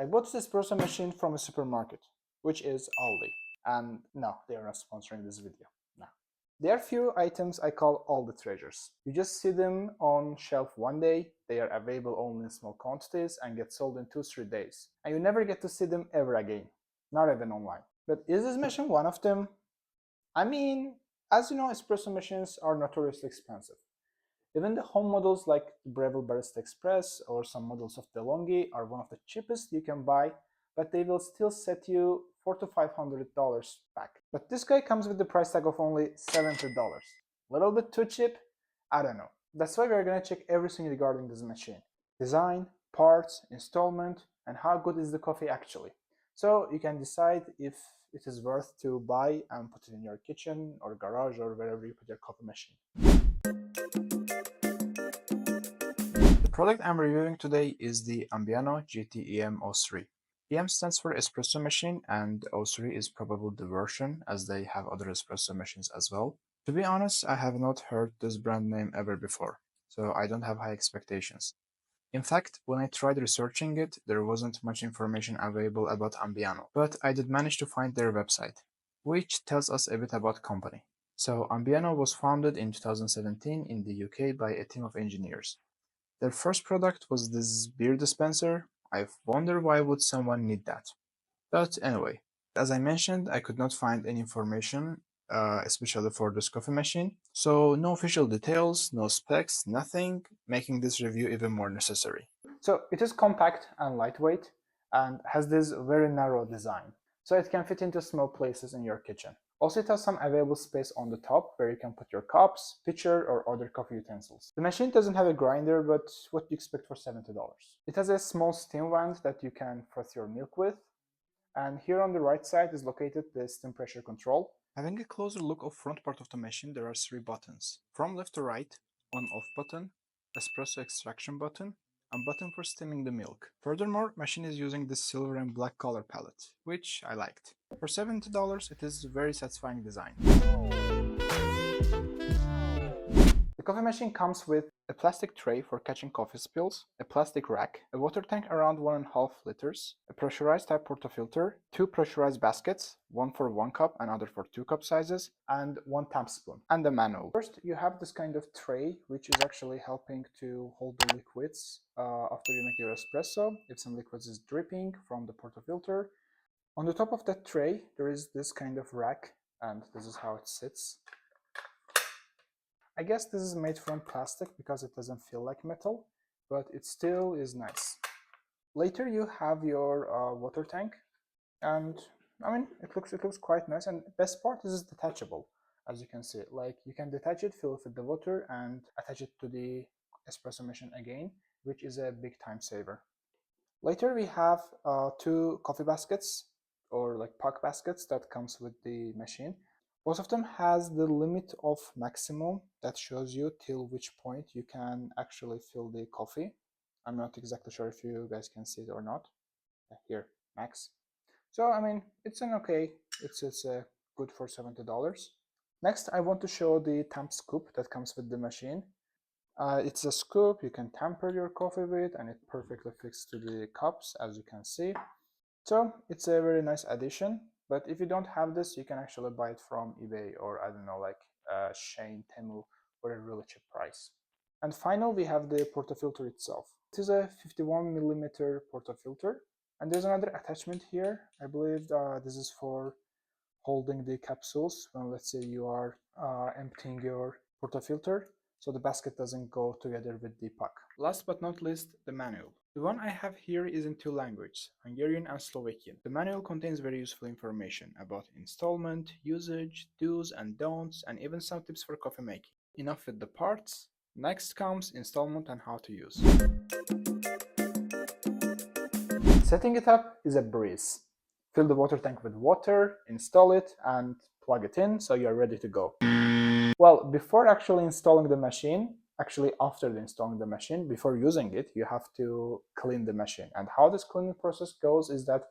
I bought this espresso machine from a supermarket, which is Aldi. And no, they are not sponsoring this video. No. There are few items I call Aldi treasures. You just see them on shelf one day, they are available only in small quantities and get sold in 2-3 days. And you never get to see them ever again, not even online. But is this machine one of them? I mean, as you know, espresso machines are notoriously expensive. Even the home models like the Breville Barista Express or some models of DeLonghi are one of the cheapest you can buy, but they will still set you $400 to $500 back. But this guy comes with the price tag of only $70. Little bit too cheap? I don't know. That's why we're gonna check everything regarding this machine. Design, parts, installment, and how good is the coffee actually. So you can decide if it is worth to buy and put it in your kitchen or garage or wherever you put your coffee machine. The product I'm reviewing today is the Ambiano GT-EM03. EM stands for espresso machine and 03 is probably the version as they have other espresso machines as well. To be honest, I have not heard this brand name ever before, so I don't have high expectations. In fact, when I tried researching it, there wasn't much information available about Ambiano, but I did manage to find their website, which tells us a bit about the company. So Ambiano was founded in 2017 in the UK by a team of engineers. Their first product was this beer dispenser. I wonder why would someone need that. But anyway, as I mentioned, I could not find any information, especially for this coffee machine. So no official details, no specs, nothing, making this review even more necessary. So it is compact and lightweight and has this very narrow design. So it can fit into small places in your kitchen. Also, it has some available space on the top where you can put your cups, pitcher, or other coffee utensils. The machine doesn't have a grinder, but what do you expect for $70? It has a small steam wand that you can froth your milk with. And here on the right side is located the steam pressure control. Having a closer look of front part of the machine, there are 3 buttons. From left to right, on-off button, espresso extraction button, and button for steaming the milk. Furthermore, machine is using this silver and black color palette, which I liked. For $70, it is a very satisfying design. The coffee machine comes with a plastic tray for catching coffee spills, a plastic rack, a water tank around 1.5 liters, a pressurized type portafilter, 2 pressurized baskets, one for 1 cup and other for 2 cup sizes, and 1 tamp spoon, and a manual. First, you have this kind of tray, which is actually helping to hold the liquids after you make your espresso, if some liquids is dripping from the portafilter. On the top of that tray, there is this kind of rack, and this is how it sits. I guess this is made from plastic because it doesn't feel like metal, but it still is nice. Later you have your water tank, and I mean it looks quite nice, and best part is it's detachable, as you can see. Like you can detach it, fill it with the water, and attach it to the espresso machine again, which is a big time saver. Later we have 2 coffee baskets, or like puck baskets that comes with the machine. Both of them has the limit of maximum that shows you till which point you can actually fill the coffee. I'm not exactly sure if you guys can see it or not. Here, max. So I mean, it's an okay. It's good for $70. Next, I want to show the tamp scoop that comes with the machine. It's a scoop you can tamper your coffee with, and it perfectly fits to the cups, as you can see. So it's a very nice addition, but if you don't have this, you can actually buy it from eBay or I don't know, like Shein, Temu, for a really cheap price. And finally, we have the portafilter itself. It is a 51mm portafilter, and there's another attachment here. I believe this is for holding the capsules when, let's say, you are emptying your portafilter, so the basket doesn't go together with the puck. Last but not least, the manual. The one I have here is in 2 languages, Hungarian and Slovakian. The manual contains very useful information about installment, usage, do's and don'ts, and even some tips for coffee making. Enough with the parts. Next comes installment and how to use. Setting it up is a breeze. Fill the water tank with water, install it, and plug it in so you're ready to go. Well, before actually installing the machine, actually after installing the machine, before using it, you have to clean the machine. And how this cleaning process goes is that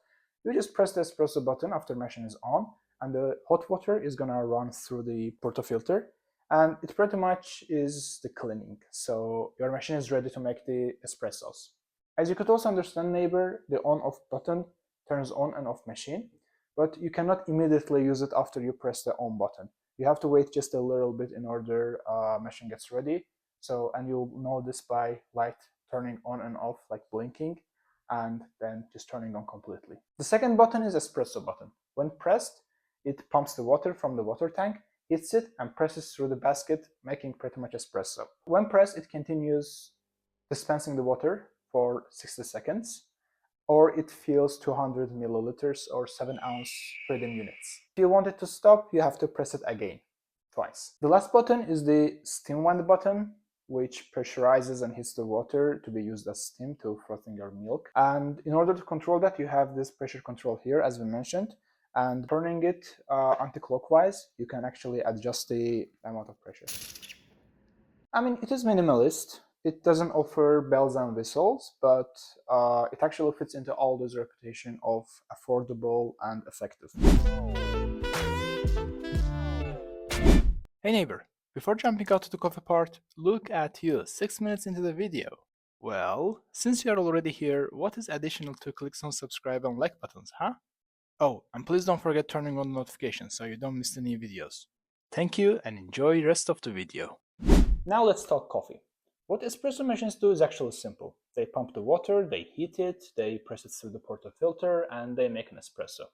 you just press the espresso button after the machine is on, and the hot water is gonna run through the portafilter, and it pretty much is the cleaning. So your machine is ready to make the espressos. As you could also understand, neighbor, the on-off button turns on and off machine, but you cannot immediately use it after you press the on button. You have to wait just a little bit in order machine gets ready. So, and you'll know this by light turning on and off, like blinking, and then just turning on completely. The second button is espresso button. When pressed, it pumps the water from the water tank, hits it, and presses through the basket, making pretty much espresso. When pressed, it continues dispensing the water for 60 seconds, or it fills 200 milliliters or 7-ounce feeding units. If you want it to stop, you have to press it again, twice. The last button is the steam wand button, which pressurizes and heats the water to be used as steam to frothing your milk. And in order to control that, you have this pressure control here, as we mentioned, and turning it anti-clockwise, you can actually adjust the amount of pressure. I mean, it is minimalist. It doesn't offer bells and whistles, but it actually fits into Aldi's reputation of affordable and effective. Hey neighbor, before jumping out to the coffee part, look at you, 6 minutes into the video. Well, since you are already here, what is additional to clicks on subscribe and like buttons, huh? Oh, and please don't forget turning on notifications so you don't miss the new videos. Thank you and enjoy the rest of the video. Now let's talk coffee. What espresso machines do is actually simple. They pump the water, they heat it, they press it through the portafilter, and they make an espresso.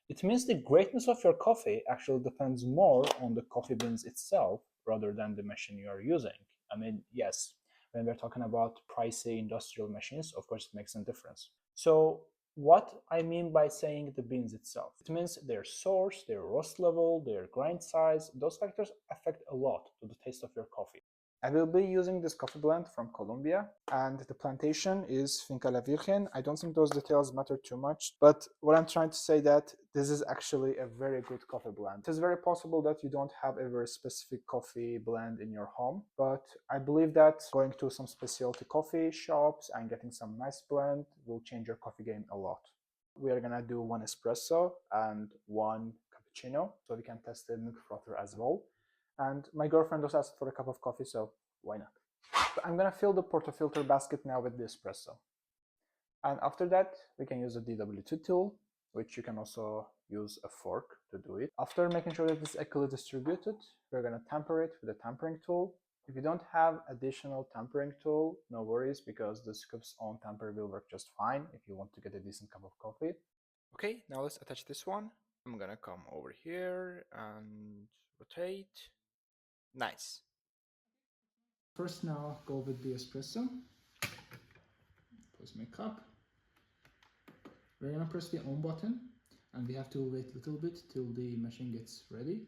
It means the greatness of your coffee actually depends more on the coffee beans itself rather than the machine you are using. I mean, yes, when we're talking about pricey industrial machines, of course it makes a difference. So what I mean by saying the beans itself, it means their source, their roast level, their grind size. Those factors affect a lot to the taste of your coffee. I will be using this coffee blend from Colombia, and the plantation is Finca La Virgen. I don't think those details matter too much, but what I'm trying to say that this is actually a very good coffee blend. It is very possible that you don't have a very specific coffee blend in your home, but I believe that going to some specialty coffee shops and getting some nice blend will change your coffee game a lot. We are gonna do one espresso and one cappuccino, so we can test the milk frother as well. And my girlfriend also asked for a cup of coffee, so why not? But I'm gonna fill the portafilter basket now with the espresso. And after that, we can use the DW2 tool, which you can also use a fork to do it. After making sure that it's equally distributed, we're gonna tamper it with a tampering tool. If you don't have additional tampering tool, no worries, because the scoop's own tamper will work just fine if you want to get a decent cup of coffee. Okay, now let's attach this one. I'm gonna come over here and rotate. Nice. First now go with the espresso. Place my cup. We're gonna press the on button and we have to wait a little bit till the machine gets ready.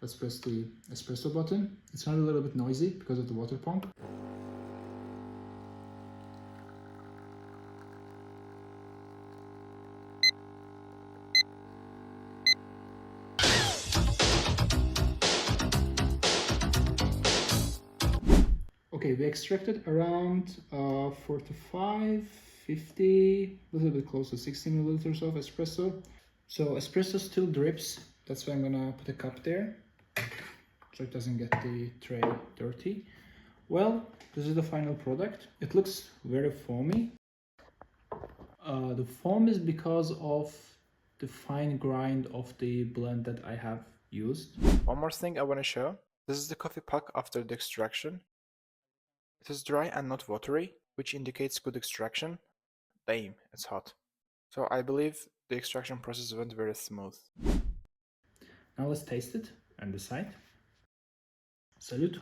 Let's press the espresso button. It's gonna be a little bit noisy because of the water pump. Okay, we extracted around 45, 50, a little bit close to 60 milliliters of espresso. So espresso still drips. That's why I'm gonna put a cup there, so it doesn't get the tray dirty. Well, this is the final product. It looks very foamy. The foam is because of the fine grind of the blend that I have used. One more thing I want to show. This is the coffee puck after the extraction. It is dry and not watery, which indicates good extraction. Damn, it's hot. So I believe the extraction process went very smooth. Now let's taste it and decide. Salute.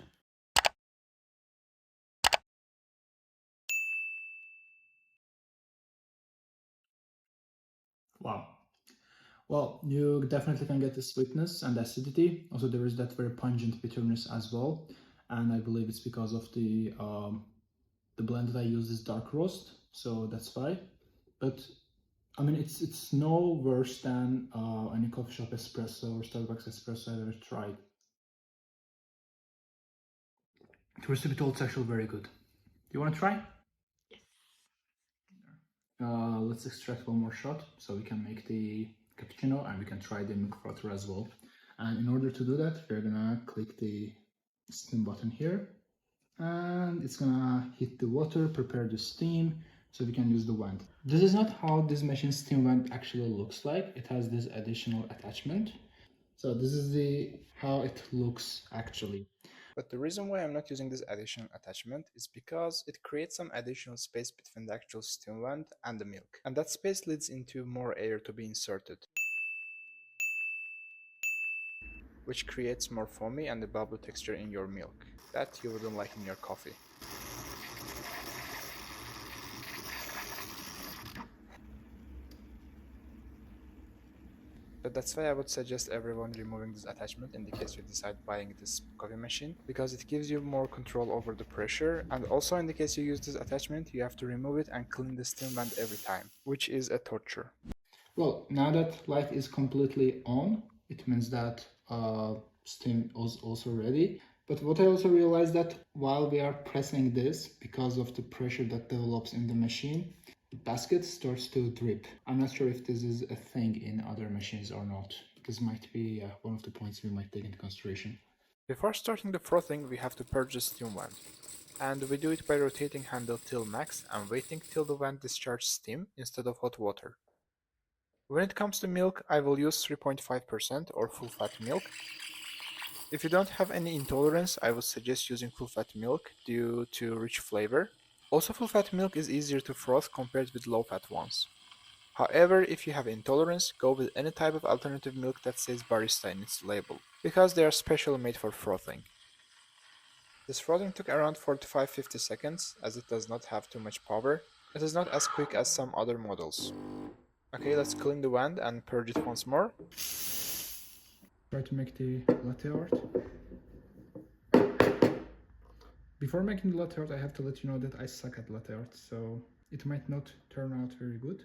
Wow. Well, you definitely can get the sweetness and acidity. Also, there is that very pungent bitterness as well. And I believe it's because of the blend that I use is dark roast, so that's why. But I mean, it's no worse than any coffee shop espresso or Starbucks espresso I've ever tried. Truth to be told, it's actually very good. Do you want to try? Yes. Let's extract one more shot so we can make the cappuccino and we can try the milk frother as well. And in order to do that, we're gonna click the steam button here. and it's gonna hit the water, prepare the steam, so we can use the wand. This is not how this machine steam wand actually looks like. It has this additional attachment. So this is the how it looks actually. But the reason why I'm not using this additional attachment is because it creates some additional space between the actual steam wand and the milk. And that space leads into more air to be inserted, which creates more foamy and a bubble texture in your milk that you wouldn't like in your coffee. So that's why I would suggest everyone removing this attachment in the case you decide buying this coffee machine, because it gives you more control over the pressure, and also in the case you use this attachment you have to remove it and clean the steam vent every time, which is a torture. Well, now that light is completely on, it means that steam is also ready. But what I also realized that while we are pressing this, because of the pressure that develops in the machine, the basket starts to drip. I'm not sure if this is a thing in other machines or not. This might be one of the points we might take into consideration. Before starting the frothing, we have to purge the steam vent. And we do it by rotating handle till max and waiting till the vent discharges steam instead of hot water. When it comes to milk, I will use 3.5% or full fat milk. If you don't have any intolerance, I would suggest using full fat milk due to rich flavor. Also, full fat milk is easier to froth compared with low fat ones. However, if you have intolerance, go with any type of alternative milk that says barista in its label, because they are specially made for frothing. This frothing took around 45-50 seconds, as it does not have too much power. It is not as quick as some other models. Okay, let's clean the wand and purge it once more. Try to make the latte art. Before making the latte art, I have to let you know that I suck at latte art, so it might not turn out very good.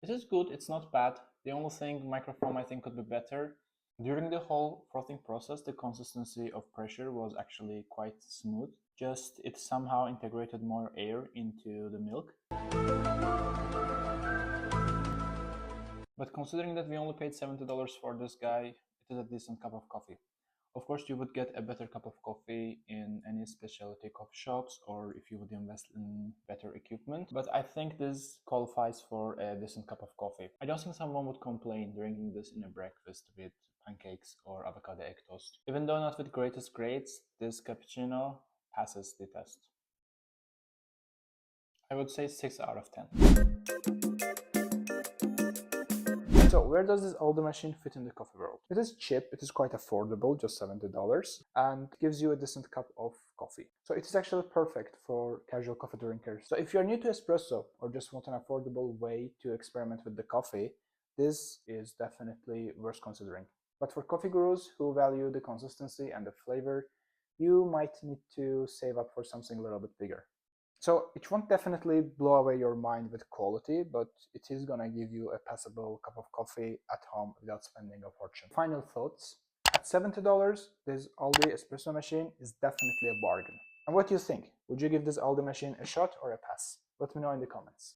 It is good, it's not bad. The only thing, microfoam I think could be better. During the whole frothing process, the consistency of pressure was actually quite smooth. Just it somehow integrated more air into the milk. But considering that we only paid $70 for this guy, it is a decent cup of coffee. Of course, you would get a better cup of coffee in any specialty coffee shops or if you would invest in better equipment. But I think this qualifies for a decent cup of coffee. I don't think someone would complain drinking this in a breakfast with pancakes or avocado egg toast. Even though not with greatest grades, this cappuccino passes the test. I would say 6 out of 10. So where does this Aldi machine fit in the coffee world? It is cheap, it is quite affordable, just $70, and gives you a decent cup of coffee. So it is actually perfect for casual coffee drinkers. So if you're new to espresso or just want an affordable way to experiment with the coffee, this is definitely worth considering. But for coffee gurus who value the consistency and the flavor, you might need to save up for something a little bit bigger. So it won't definitely blow away your mind with quality, but it is gonna give you a passable cup of coffee at home without spending a fortune. Final thoughts. At $70, this Aldi espresso machine is definitely a bargain. And what do you think? Would you give this Aldi machine a shot or a pass? Let me know in the comments.